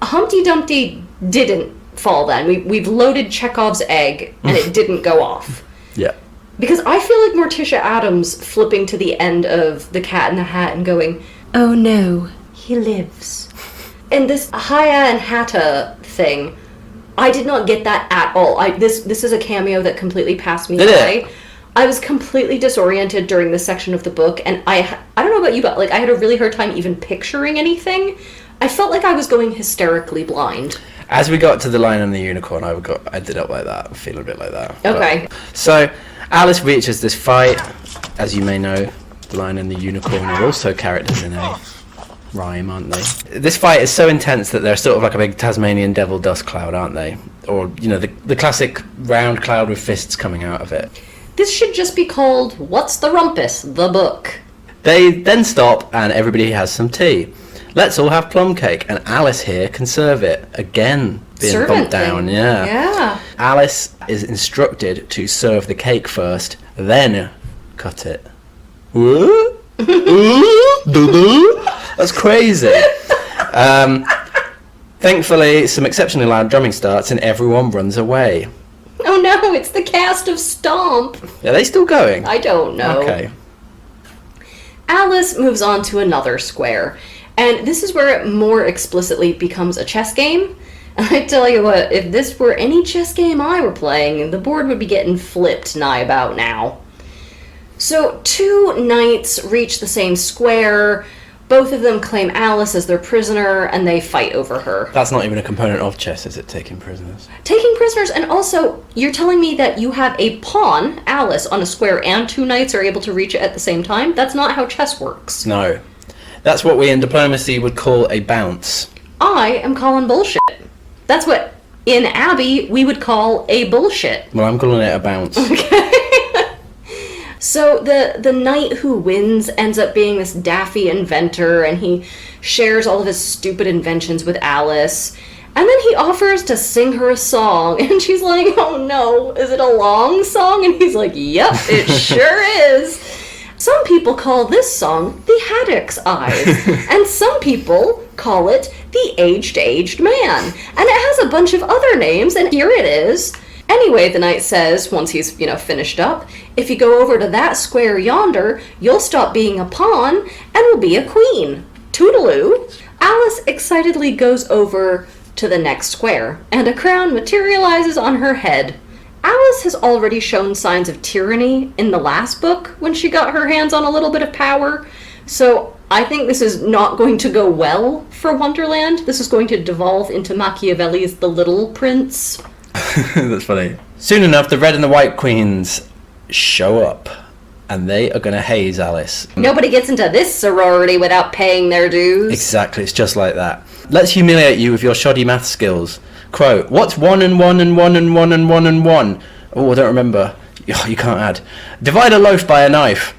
Humpty Dumpty didn't fall then? We've loaded Chekhov's egg and it didn't go off. Yeah. Because I feel like Morticia Addams flipping to the end of The Cat in the Hat and going, oh no, he lives. And this Hiya and Hatta thing, I did not get that at all. This is a cameo that completely passed me by. I was completely disoriented during this section of the book, and I don't know about you, but I had a really hard time even picturing anything. I felt like I was going hysterically blind. As we got to the Lion and the Unicorn, I ended up like that, feeling a bit like that. Okay. So Alice reaches this fight. As you may know, the Lion and the Unicorn are also characters in a rhyme, aren't they? This fight is so intense that they're sort of like a big Tasmanian devil dust cloud, aren't they? Or, the classic round cloud with fists coming out of it. This should just be called What's the Rumpus? The Book. They then stop and everybody has some tea. Let's all have plum cake, and Alice here can serve it. Again, being Servant bumped down, thing. yeah. Yeah. Alice is instructed to serve the cake first, then cut it. That's crazy. Thankfully, some exceptionally loud drumming starts and everyone runs away. Oh no, it's the cast of Stomp. Are they still going? I don't know. Okay. Alice moves on to another square, and this is where it more explicitly becomes a chess game. And I tell you what, if this were any chess game I were playing, the board would be getting flipped nigh about now. So, two knights reach the same square. Both of them claim Alice as their prisoner, and they fight over her. That's not even a component of chess, is it, taking prisoners? Taking prisoners, and also, you're telling me that you have a pawn, Alice, on a square, and two knights are able to reach it at the same time? That's not how chess works. No. That's what we in diplomacy would call a bounce. I am calling bullshit. That's what, in Abbey, we would call a bullshit. Well, I'm calling it a bounce. Okay. So the knight who wins ends up being this daffy inventor, and he shares all of his stupid inventions with Alice. And then he offers to sing her a song, and she's like, oh no, is it a long song? And he's like, yep, it sure is. Some people call this song the Haddock's Eyes, and some people call it the Aged Man. And it has a bunch of other names, and here it is. Anyway, the knight says, once he's, finished up, if you go over to that square yonder, you'll stop being a pawn and will be a queen. Toodaloo. Alice excitedly goes over to the next square, and a crown materializes on her head. Alice has already shown signs of tyranny in the last book when she got her hands on a little bit of power, so I think this is not going to go well for Wonderland. This is going to devolve into Machiavelli's The Little Prince. That's funny. Soon enough, the red and the white queens show up, and they are going to haze Alice. Nobody gets into this sorority without paying their dues. Exactly, it's just like that. Let's humiliate you with your shoddy math skills. Quote, what's 1 and 1 and 1 and 1 and 1 and 1? Oh, I don't remember. Oh, you can't add. Divide a loaf by a knife.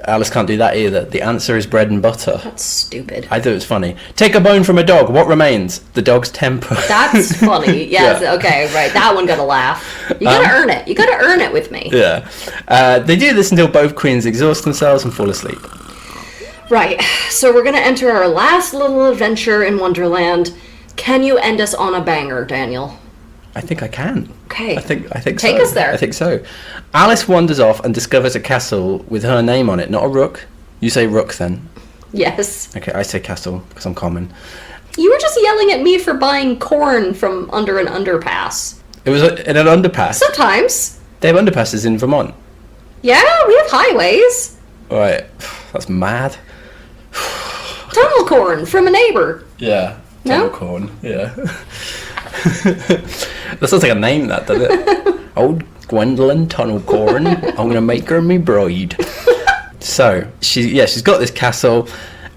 Alice can't do that either. The answer is bread and butter. That's stupid. I thought it was funny. Take a bone from a dog. What remains? The dog's temper. That's funny. Yes, Yeah. Okay, right. That one got a laugh. You gotta earn it. You gotta earn it with me. Yeah. They do this until both queens exhaust themselves and fall asleep. Right. So we're gonna enter our last little adventure in Wonderland. Can you end us on a banger, Daniel? I think I can. Okay. I think Take so. us there. I think so. Alice wanders off and discovers a castle with her name on it, not a rook. You say rook then. Yes. Okay, I say castle because I'm common. You were just yelling at me for buying corn from under an underpass. It was in an underpass. Sometimes. They have underpasses in Vermont. Yeah, we have highways. Right. That's mad. Tunnel corn from a neighbor. Yeah. No? Tunnel corn. Yeah. That sounds like a name, that, doesn't it? Old Gwendolyn Tunnel Corn. I'm going to make her me bride. So, she's got this castle.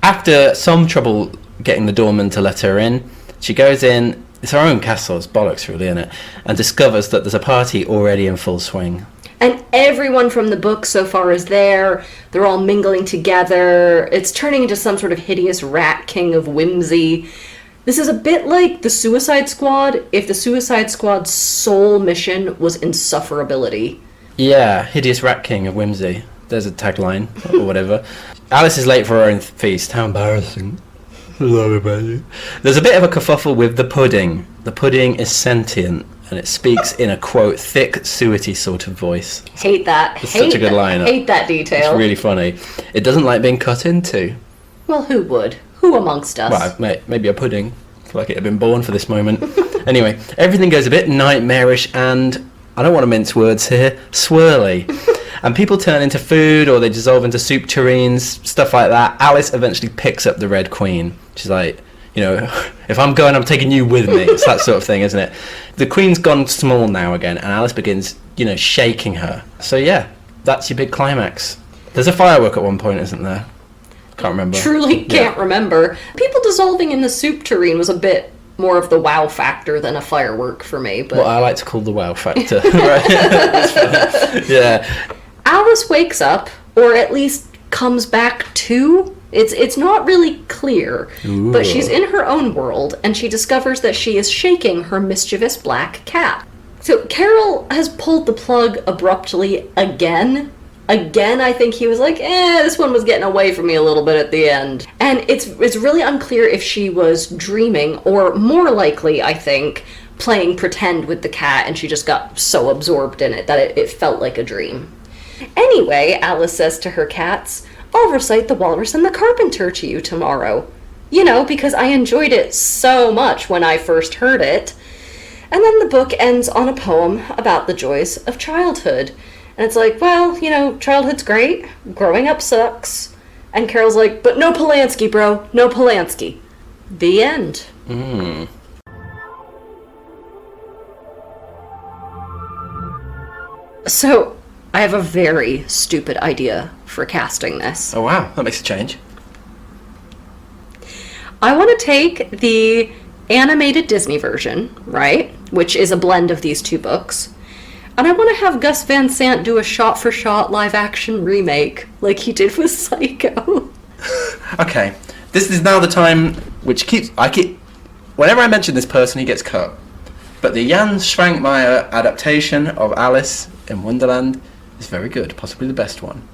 After some trouble getting the doorman to let her in, she goes in. It's her own castle. It's bollocks, really, isn't it? And discovers that there's a party already in full swing. And everyone from the book so far is there. They're all mingling together. It's turning into some sort of hideous rat king of whimsy. This is a bit like the Suicide Squad if the Suicide Squad's sole mission was insufferability. Yeah, hideous rat king of whimsy. There's a tagline, or whatever. Alice is late for her own feast. How embarrassing. There's a bit of a kerfuffle with the pudding. The pudding is sentient, and it speaks in a, quote, thick, suety sort of voice. Hate that. It's such a good line. Hate that detail. It's really funny. It doesn't like being cut into. Well, who would? Who amongst us? Well, maybe a pudding. I feel like it had been born for this moment. Anyway, everything goes a bit nightmarish and, I don't want to mince words here, swirly. And people turn into food or they dissolve into soup tureens, stuff like that. Alice eventually picks up the Red Queen. She's like, if I'm going, I'm taking you with me. It's that sort of thing, isn't it? The Queen's gone small now again, and Alice begins, shaking her. So yeah, that's your big climax. There's a firework at one point, isn't there? Can't remember. Truly can't remember. People dissolving in the soup tureen was a bit more of the wow factor than a firework for me. But what I like to call the wow factor. Right? That's funny. Yeah. Alice wakes up, or at least comes back to. It's not really clear, Ooh. but she's in her own world, and she discovers that she is shaking her mischievous black cat. So Carroll has pulled the plug abruptly again. Again, I think he was like, this one was getting away from me a little bit at the end. And it's really unclear if she was dreaming, or more likely, I think, playing pretend with the cat, and she just got so absorbed in it that it felt like a dream. Anyway, Alice says to her cats, I'll recite the Walrus and the Carpenter to you tomorrow. Because I enjoyed it so much when I first heard it. And then the book ends on a poem about the joys of childhood. And it's like, well, childhood's great, growing up sucks. And Carol's like, but no Polanski, bro, no Polanski. The end. So, I have a very stupid idea for casting this. Oh wow, that makes a change. I want to take the animated Disney version, right, which is a blend of these two books, and I want to have Gus Van Sant do a shot-for-shot live-action remake like he did with Psycho. Okay, this is now the time whenever I mention this person, he gets cut. But the Jan Schwankmeyer adaptation of Alice in Wonderland is very good, possibly the best one.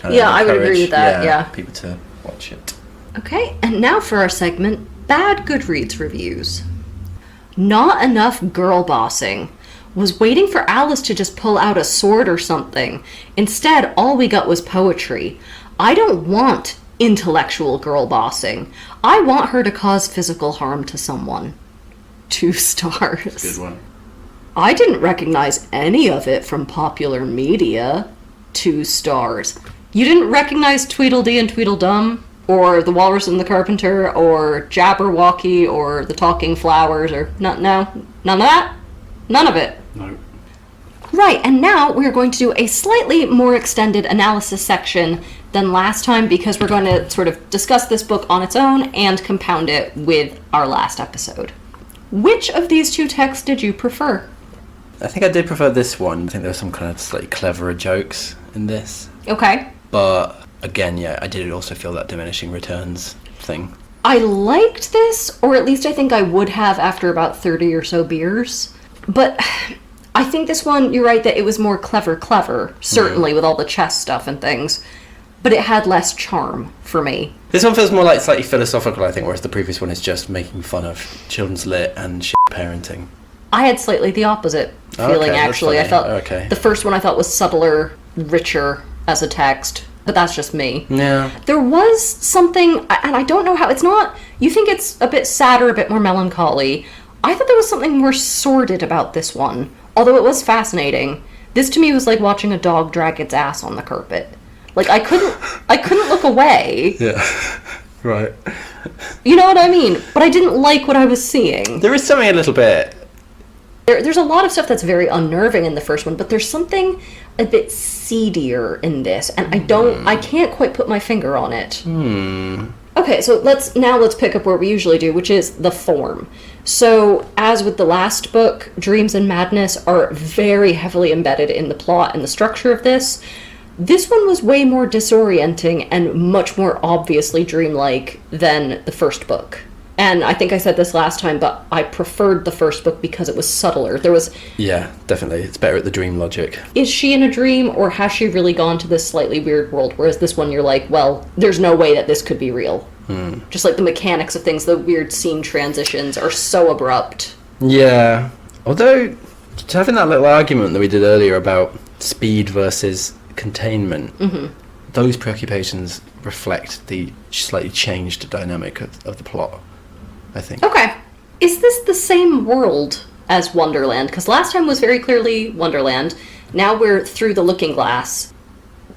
And Yeah, I would agree with that, yeah. People to watch it. Okay, and now for our segment, Bad Goodreads Reviews. Not enough girl bossing. was waiting for Alice to just pull out a sword or something. Instead, all we got was poetry. I don't want intellectual girl bossing. I want her to cause physical harm to someone. 2 stars. Good one. I didn't recognize any of it from popular media. 2 stars. You didn't recognize Tweedledee and Tweedledum? Or The Walrus and the Carpenter? Or Jabberwocky? Or The Talking Flowers? Or no? None of that? None of it. No. Right, and now we're going to do a slightly more extended analysis section than last time because we're going to sort of discuss this book on its own and compound it with our last episode. Which of these 2 texts did you prefer? I think I did prefer this one. I think there were some kind of slightly cleverer jokes in this. Okay. But again, yeah, I did also feel that diminishing returns thing. I liked this, or at least I think I would have after about 30 or so beers. But I think this one, you're right, that it was more clever, certainly, with all the chess stuff and things. But it had less charm for me. This one feels more like slightly philosophical, I think, whereas the previous one is just making fun of children's lit and shit parenting. I had slightly the opposite feeling, actually. I felt the first one I thought was subtler, richer as a text, but that's just me. Yeah. There was something, and I don't know how, it's not, you think it's a bit sadder, a bit more melancholy. I thought there was something more sordid about this one, although it was fascinating. This to me was like watching a dog drag its ass on the carpet. Like, I couldn't look away. Yeah. Right. You know what I mean? But I didn't like what I was seeing. There is something a little bit... There's a lot of stuff that's very unnerving in the first one, but there's something a bit seedier in this, and I can't quite put my finger on it. Okay, so let's pick up where we usually do, which is the form. So, as with the last book, Dreams and Madness are very heavily embedded in the plot and the structure of this. This one was way more disorienting and much more obviously dreamlike than the first book. And I think I said this last time, but I preferred the first book because it was subtler. There was... Yeah, definitely. It's better at the dream logic. Is she in a dream, or has she really gone to this slightly weird world? Whereas this one, you're like, well, there's no way that this could be real. Just like the mechanics of things, the weird scene transitions are so abrupt. Yeah. Although, having that little argument that we did earlier about speed versus containment, those preoccupations reflect the slightly changed dynamic of the plot, I think. Okay. Is this the same world as Wonderland? Because last time was very clearly Wonderland. Now we're through the looking glass.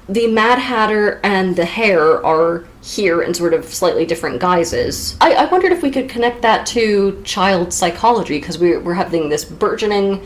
The Mad Hatter and the Hare are here in sort of slightly different guises. I wondered if we could connect that to child psychology, because we're having this burgeoning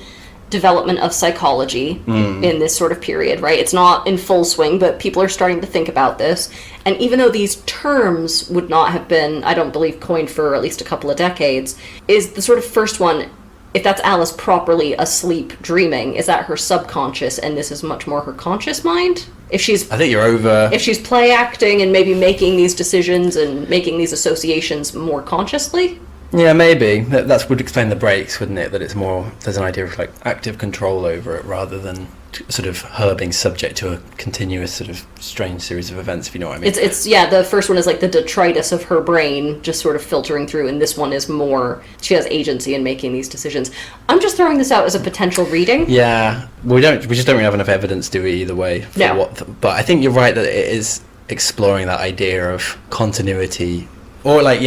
development of psychology in this sort of period, right? It's not in full swing, but people are starting to think about this. And even though these terms would not have been, I don't believe, coined for at least a couple of decades, is the sort of first one, if that's Alice properly asleep dreaming, is that her subconscious and this is much more her conscious mind? I think you're over... If she's play acting and maybe making these decisions and making these associations more consciously? Yeah, maybe. That would explain the breaks, wouldn't it? That it's more... There's an idea of, like, active control over it rather than sort of her being subject to a continuous sort of strange series of events, if you know what I mean. It's the first one is like the detritus of her brain just sort of filtering through, and this one is more... She has agency in making these decisions. I'm just throwing this out as a potential reading. Yeah. We just don't really have enough evidence, do we, either way? But I think you're right that it is exploring that idea of continuity. Or, like,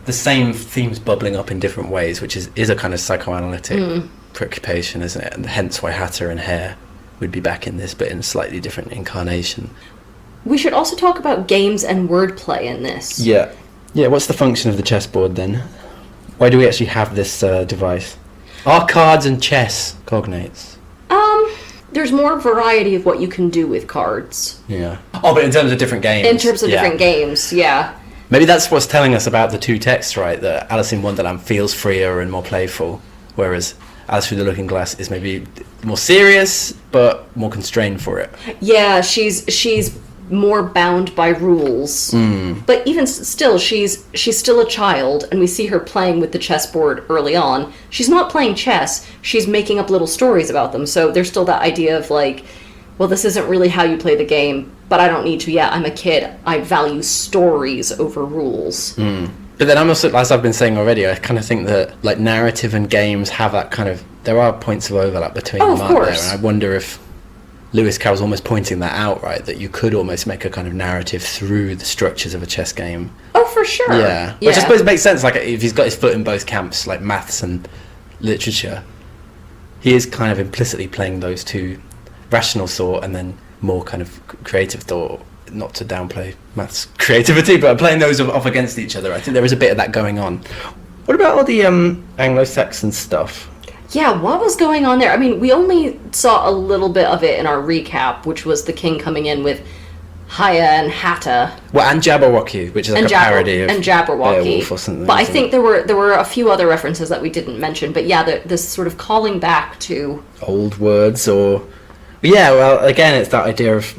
the same themes bubbling up in different ways, which is a kind of psychoanalytic preoccupation, isn't it? And hence why Hatter and Hare would be back in this, but in a slightly different incarnation. We should also talk about games and wordplay in this. Yeah. Yeah, what's the function of the chessboard then? Why do we actually have this device? Are cards and chess cognates? There's more variety of what you can do with cards. Yeah. Oh, but in terms of different games. In terms of different games, yeah. Maybe that's what's telling us about the 2 texts, right? That Alice in Wonderland feels freer and more playful, whereas Alice Through the Looking Glass is maybe more serious, but more constrained for it. Yeah, she's more bound by rules. But even still, she's still a child, and we see her playing with the chessboard early on. She's not playing chess, she's making up little stories about them, so there's still that idea of like, well, this isn't really how you play the game, but I don't need to. Yeah, I'm a kid. I value stories over rules. But then I'm also, as I've been saying already, I kind of think that like narrative and games have that kind of, there are points of overlap between them, aren't there? And I wonder if Lewis Carroll's almost pointing that out, right? That you could almost make a kind of narrative through the structures of a chess game. Oh, for sure. Yeah. Which I suppose makes sense, like if he's got his foot in both camps, like maths and literature, he is kind of implicitly playing those two, rational thought and then more kind of creative thought. Not to downplay maths creativity, but playing those off against each other. I think there is a bit of that going on. What about all the Anglo-Saxon stuff? Yeah, what was going on there? I mean, we only saw a little bit of it in our recap, which was the king coming in with Haya and Hatta. Well, and Jabberwocky, which is like a parody of Jabberwocky. Beowulf or something. But I think there were a few other references that we didn't mention. But yeah, this sort of calling back to old words or... Yeah, well, again, it's that idea of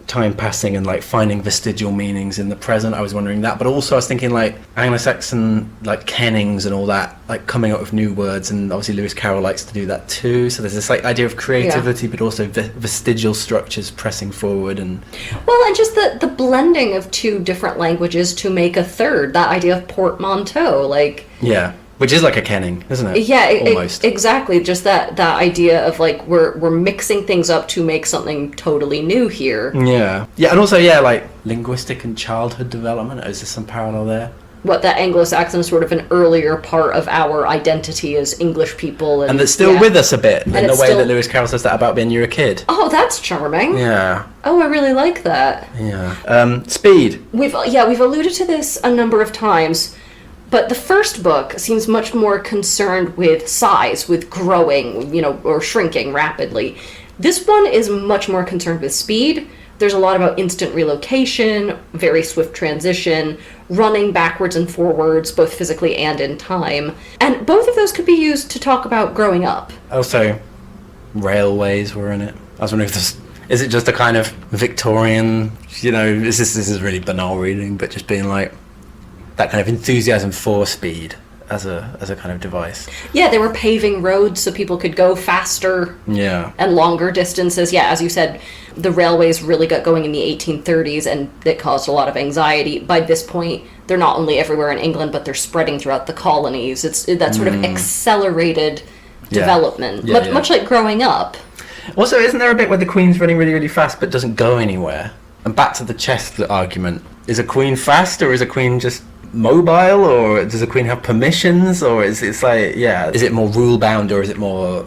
time passing and like finding vestigial meanings in the present. I was wondering that, but also I was thinking like Anglo-Saxon like kennings and all that, like coming up with new words, and obviously Lewis Carroll likes to do that too. So there's this like idea of creativity, but also vestigial structures pressing forward, and just the blending of two different languages to make a third. That idea of portmanteau, like which is like a kenning, isn't it? Yeah, almost. Exactly. Just that idea of like we're mixing things up to make something totally new here. Yeah, and also like linguistic and childhood development. Is there some parallel there? What, that Anglo-Saxon is sort of an earlier part of our identity as English people, and that's still with us a bit in the way that Lewis Carroll says that about being you're a kid. Oh, that's charming. Yeah. Oh, I really like that. Yeah. Speed. We've alluded to this a number of times. But the first book seems much more concerned with size, with growing, or shrinking rapidly. This one is much more concerned with speed. There's a lot about instant relocation, very swift transition, running backwards and forwards, both physically and in time. And both of those could be used to talk about growing up. Also, railways were in it. I was wondering if is it just a kind of Victorian, this is really banal reading, but just being like, that kind of enthusiasm for speed as a kind of device. Yeah, they were paving roads so people could go faster and longer distances. Yeah, as you said, the railways really got going in the 1830s, and it caused a lot of anxiety. By this point, they're not only everywhere in England, but they're spreading throughout the colonies. It's that sort of accelerated development, much like growing up. Also, isn't there a bit where the Queen's running really, really fast but doesn't go anywhere? And back to the chess argument. Is a queen fast, or is a queen just mobile, or does a queen have permissions, or is it more rule bound, or is it more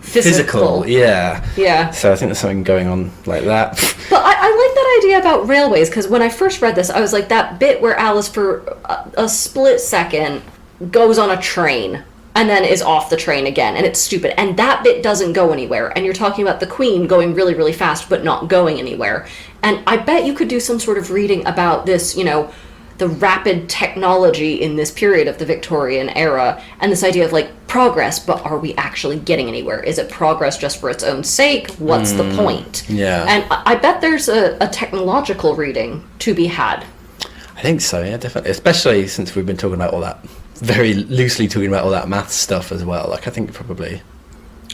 physical? Yeah. So I think there's something going on like that. But I like that idea about railways, because when I first read this, I was like, that bit where Alice for a split second goes on a train and then is off the train again, and it's stupid, and that bit doesn't go anywhere, and you're talking about the Queen going really, really fast but not going anywhere. And I bet you could do some sort of reading about this, the rapid technology in this period of the Victorian era, and this idea of like progress, but are we actually getting anywhere? Is it progress just for its own sake? What's the point? Yeah. And I bet there's a technological reading to be had. I think so, yeah, definitely. Especially since we've been talking about all that, very loosely talking about all that maths stuff as well. Like, I think probably...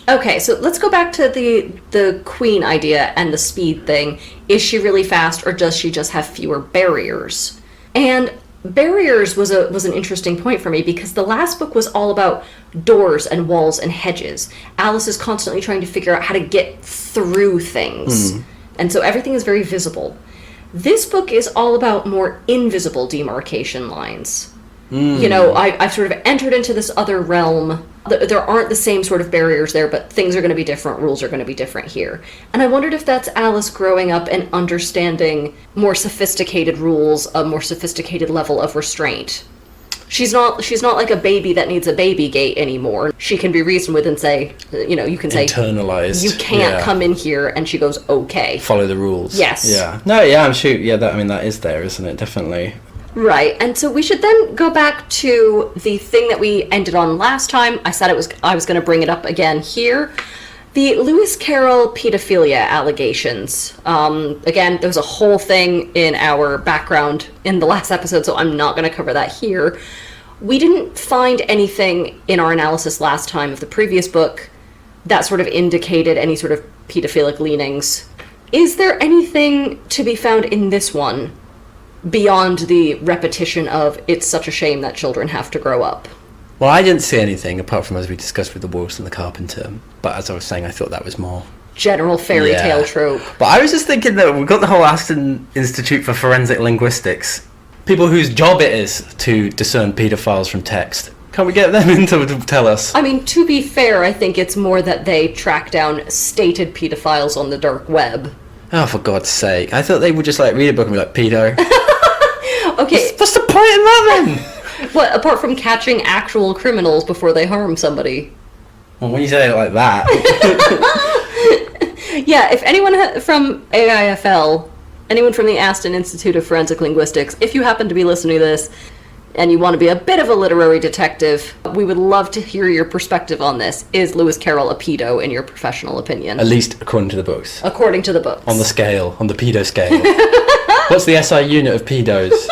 Okay, so let's go back to the Queen idea and the speed thing. Is she really fast, or does she just have fewer barriers? And barriers was an interesting point for me, because the last book was all about doors and walls and hedges. Alice is constantly trying to figure out how to get through things. And so everything is very visible. This book is all about more invisible demarcation lines. I've sort of entered into this other realm. There aren't the same sort of barriers there, but things are going to be different, rules are going to be different here. And I wondered if that's Alice growing up and understanding more sophisticated rules, a more sophisticated level of restraint. She's not like a baby that needs a baby gate anymore. She can be reasoned with and say, you can say... Internalized. You can't come in here, and she goes, okay. Follow the rules. Yes. Yeah. No, yeah, I'm sure. Yeah, that is there, isn't it? Definitely. Right, and so we should then go back to the thing that we ended on last time. I said I was going to bring it up again here. The Lewis Carroll pedophilia allegations. Again, there was a whole thing in our background in the last episode, so I'm not going to cover that here. We didn't find anything in our analysis last time of the previous book that sort of indicated any sort of pedophilic leanings. Is there anything to be found in this one beyond the repetition of it's such a shame that children have to grow up. Well, I didn't see anything apart from as we discussed with the wolves and the carpenter. But as I was saying, I thought that was more General fairy tale trope. But I was just thinking that we've got the whole Aston Institute for Forensic Linguistics. People whose job it is to discern paedophiles from text. Can't we get them in to tell us? I mean, to be fair, I think it's more that they track down stated pedophiles on the dark web. Oh, for God's sake. I thought they would just like read a book and be like, pedo. Okay. What's the point in that then? What, apart from catching actual criminals before they harm somebody? Well, when you say it like that... Yeah, if anyone from AIFL, anyone from the Aston Institute of Forensic Linguistics, if you happen to be listening to this and you want to be a bit of a literary detective, we would love to hear your perspective on this. Is Lewis Carroll a pedo in your professional opinion? At least according to the books. According to the books. On the scale, on the pedo scale. What's the SI unit of pedos?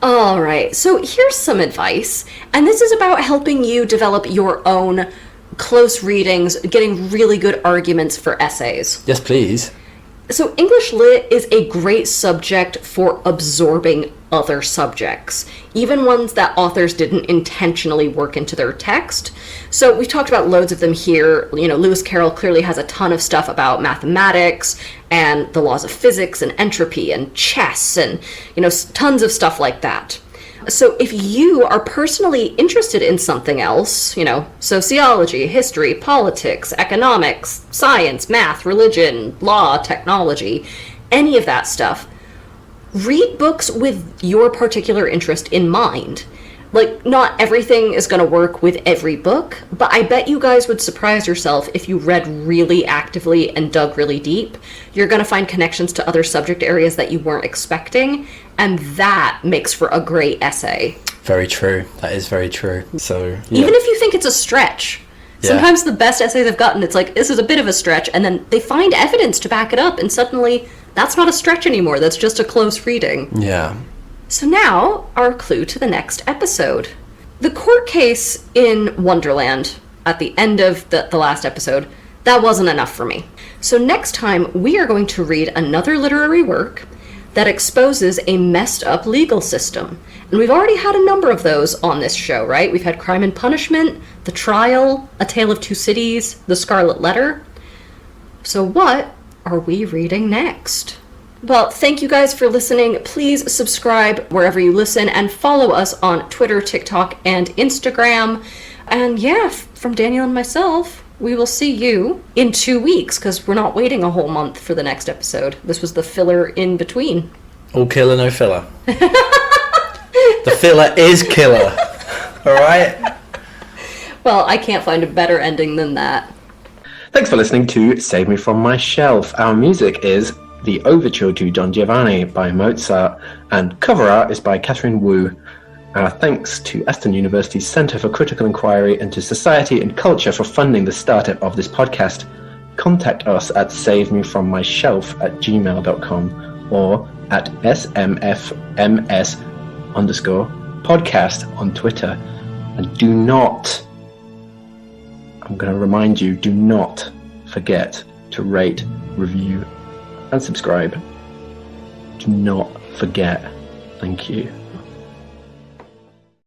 Alright, so here's some advice, and this is about helping you develop your own close readings, getting really good arguments for essays. Yes, please. So English Lit is a great subject for absorbing other subjects, even ones that authors didn't intentionally work into their text. So we've talked about loads of them here. You know, Lewis Carroll clearly has a ton of stuff about mathematics and the laws of physics and entropy and chess and, you know, tons of stuff like that. So if you are personally interested in something else, you know, sociology, history, politics, economics, science, math, religion, law, technology, any of that stuff, read books with your particular interest in mind. Like, not everything is going to work with every book, but I bet you guys would surprise yourself if you read really actively and dug really deep. You're going to find connections to other subject areas that you weren't expecting, and that makes for a great essay. Very true. That is very true. So, yeah. Even if you think it's a stretch, sometimes the best essays I've gotten, it's like, this is a bit of a stretch, and then they find evidence to back it up, and suddenly that's not a stretch anymore, that's just a close reading. Yeah. So now, our clue to the next episode. The court case in Wonderland, at the end of the last episode, that wasn't enough for me. So next time, we are going to read another literary work that exposes a messed up legal system. And we've already had a number of those on this show, right? We've had Crime and Punishment, The Trial, A Tale of Two Cities, The Scarlet Letter. So what are we reading next? Well, thank you guys for listening. Please subscribe wherever you listen and follow us on Twitter, TikTok, and Instagram. And yeah, from Daniel and myself, we will see you in 2 weeks, because we're not waiting a whole month for the next episode. This was the filler in between. All killer, no filler. The filler is killer. Alright? Well, I can't find a better ending than that. Thanks for listening to Save Me From My Shelf. Our music is The Overture to Don Giovanni by Mozart, and cover art is by Catherine Wu. Our thanks to Aston University's Centre for Critical Inquiry into Society and Culture for funding the startup of this podcast. Contact us at savemefrommyshelf@gmail.com or at smfms_podcast on Twitter. And do not, I'm going to remind you, do not forget to rate, review, and subscribe. Do not forget. Thank you.